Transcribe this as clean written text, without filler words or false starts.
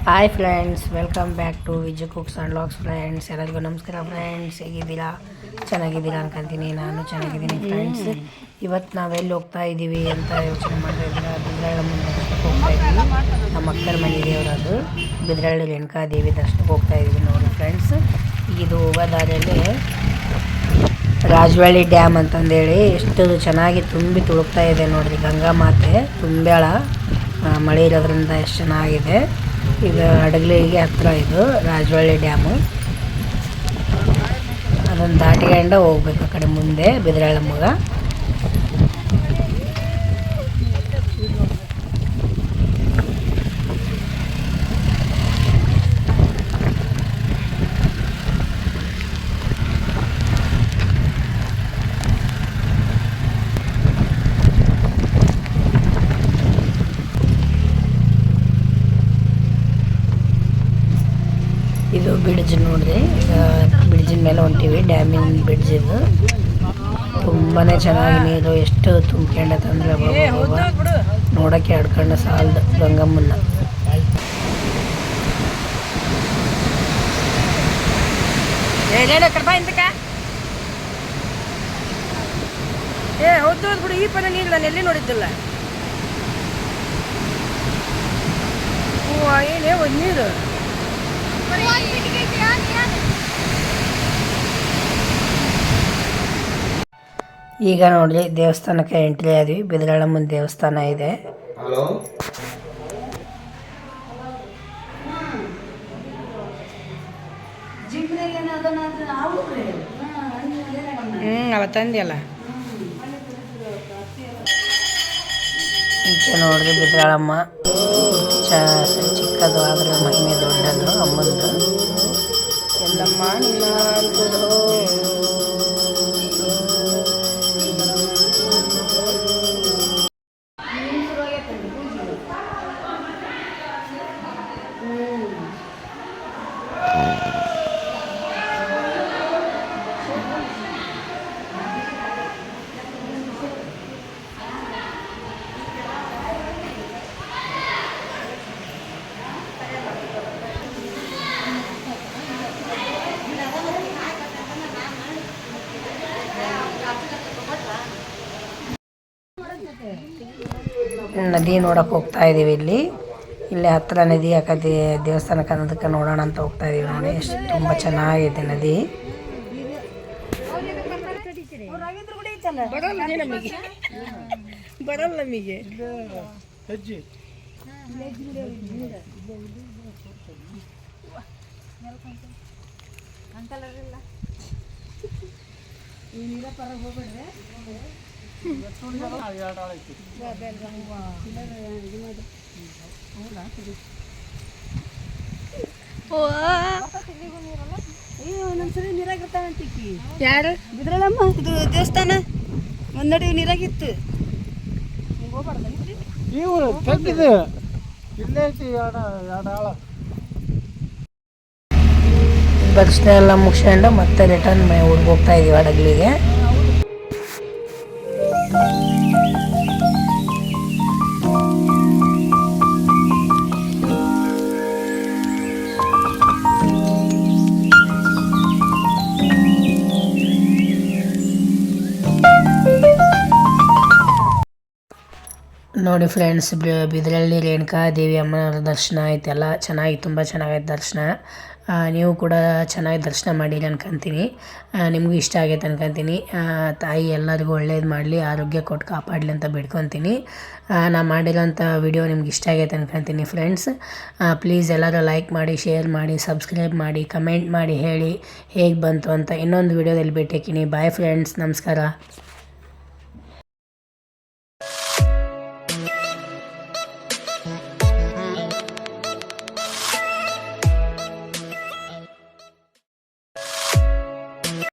Hi friends, welcome back to Viju cooks and logs friends. ಎಲ್ಲರಿಗೂ ನಮಸ್ಕಾರ friends. ಹೇಗಿದ್ದೀರಾ? ಚೆನ್ನಾಗಿದ್ದೀರಾ ಅನ್ಕೊಂತೀನಿ. ನಾನು ಚೆನ್ನಾಗಿದ್ದೀನಿ ಫ್ರೆಂಡ್ಸ್. ಇವತ್ತು ನಾವೆಲ್ಲಿ ಹೋಗ್ತಾ ಇದ್ದೀವಿ ಅಂತ ಯೋಚನೆ ಮಾಡ್ತಾ ಇದ್ದೀರಾ? ಬಿದ್ರಳ್ಳಿ ಮುಂದೆ ದರ್ಶನಕ್ಕೆ ಹೋಗ್ತಾ ಇದ್ದೀವಿ. ನಮ್ಮ ಅಕ್ಕರ ಮನೆ ದೇವರು ಅದು ಬಿದ್ರಳ್ಳಿ ರೇಣುಕಾದೇವಿ ದರ್ಶನಕ್ಕೆ ಹೋಗ್ತಾ ಇದ್ದೀವಿ ನೋಡಿ ಫ್ರೆಂಡ್ಸ್. ಇದು ಹೋಗೋ ದಾರಿಯಲ್ಲಿ ರಾಜವಳ್ಳಿ ಡ್ಯಾಮ್ ಅಂತಂದೇಳಿ ಎಷ್ಟು ಚೆನ್ನಾಗಿ ತುಂಬಿ ತುಳುಕ್ತಾ ಇದೆ ನೋಡಿರಿ. ಗಂಗಾ ಮಾತೆ ತುಂಬ್ಯಾಳ, ಮಳೆ ಇರೋದ್ರಿಂದ ಎಷ್ಟು ಚೆನ್ನಾಗಿದೆ. ಈಗ ಹಡಗಲಿಗೆ ಹತ್ತಿರ ಇದು ರಾಜವಳ್ಳಿ ಡ್ಯಾಮು. ಅದನ್ನು ದಾಟಿಕೊಂಡು ಹೋಗ್ಬೇಕು ಆ ಕಡೆ ಮುಂದೆ ಬಿದ್ರಳ್ಳಮ್ಮಗ. ಇದು ಬ್ರಿಡ್ಜ್ ನೋಡ್ರಿ. ಬ್ರಿಡ್ಜಿನ ಮೇಲೆ ಹೊಂಟೀವಿ. ಡ್ಯಾಮಿನ ಬ್ರಿಡ್ಜ್ ಇದು. ತುಂಬಾ ಚೆನ್ನಾಗಿ ನೀರು ಎಷ್ಟು ತುಂಬ್ಕೊಂಡಂದ್ರೆ ನೋಡೋಕ್ಕೆ ಆಡ್ಕೊಂಡು ಸಾಲದು ಗಂಗಮ್ಮನ್ನ. ಹೌದು ಬಿಡು, ಈ ಪದ ನೀರು ನಾನು ಎಲ್ಲಿ ನೋಡಿದ್ದಿಲ್ಲ. ಏನೇ ಒಂದು ನೀರು ಈಗ ನೋಡ್ರಿ ದೇವಸ್ಥಾನಕ್ಕೆ ಎಂಟ್ರಿ ಆದ್ವಿ. ಬಿದ್ರಳ್ಳಮ್ಮನ ದೇವಸ್ಥಾನ ಇದೆ. ಅವತ್ತಂದಿಯಲ್ಲ ಈಚೆ ನೋಡ್ರಿ ಬಿದ್ರಳ್ಳಮ್ಮ ಚಿಕ್ಕದು ಆದ್ರೆ ಮಹಿಮೆ ದೊಡ್ಡದು ಅಮ್ಮಂದು. ಎಲ್ಲಮ್ಮ ನಿನ್ನ ನದಿ ನೋಡಕ್ಕೆ ಹೋಗ್ತಾ ಇದ್ದೀವಿ. ಇಲ್ಲಿ ಹತ್ತಿರ ನದಿ ಯಾಕಂದ್ರೆ ದೇವಸ್ಥಾನಕ್ಕೆ ಅನ್ನೋದಕ್ಕೆ ನೋಡೋಣ ಅಂತ ಹೋಗ್ತಾ ಇದೀವಿ ನೋಡಿ. ಎಷ್ಟು ತುಂಬ ಚೆನ್ನಾಗಿದೆ ನದಿ. ಬರಲ್ಲ ನಮಗೆ ಯಾರು ಬಿದ್ರಳ್ಳಮ್ಮ ಇದು ದೇವಸ್ಥಾನ ಒಂದ್ ನಡಿ ನೀರಾಗಿತ್ತು. ದರ್ಶನ ಎಲ್ಲ ಮುಗಿಸ್ಕೊಂಡು ಮತ್ತೆ ರಿಟರ್ನ್ ಊರಿಗೆ ಹೋಗ್ತಾ ಇದೀವಿ ಹಡಗಲಿಗೆ. ನೋಡಿ ಫ್ರೆಂಡ್ಸ್, ಬಿದ್ರಳ್ಳಿ ರೇಣುಕಾದೇವಿ ಅಮ್ಮನವ್ರ ದರ್ಶನ ಆಯ್ತೆಲ್ಲ ಚೆನ್ನಾಗಿ, ತುಂಬ ಚೆನ್ನಾಗೈತೆ ದರ್ಶನ. ನೀವು ಕೂಡ ಚೆನ್ನಾಗಿ ದರ್ಶನ ಮಾಡಿರಿ ಅನ್ಕೊಂತೀನಿ. ನಿಮಗೂ ಇಷ್ಟ ಆಗೈತೆ ಅನ್ಕೊಂತೀನಿ. ತಾಯಿ ಎಲ್ಲರಿಗೂ ಒಳ್ಳೇದು ಮಾಡಲಿ, ಆರೋಗ್ಯ ಕೊಟ್ಟು ಕಾಪಾಡಲಿ ಅಂತ ಬಿಡ್ಕೊತೀನಿ. ನಾ ಮಾಡಿರೋಂಥ ವಿಡಿಯೋ ನಿಮ್ಗೆ ಇಷ್ಟ ಆಗೈತೆ ಅನ್ಕೊಂತೀನಿ ಫ್ರೆಂಡ್ಸ್. ಪ್ಲೀಸ್ ಎಲ್ಲರೂ ಲೈಕ್ ಮಾಡಿ, ಶೇರ್ ಮಾಡಿ, ಸಬ್ಸ್ಕ್ರೈಬ್ ಮಾಡಿ, ಕಮೆಂಟ್ ಮಾಡಿ ಹೇಳಿ ಹೇಗೆ ಬಂತು ಅಂತ. ಇನ್ನೊಂದು ವಿಡಿಯೋದಲ್ಲಿ ಭೇಟಿ ಹಾಕಿನಿ. ಬಾಯ್ ಫ್ರೆಂಡ್ಸ್, ನಮಸ್ಕಾರ.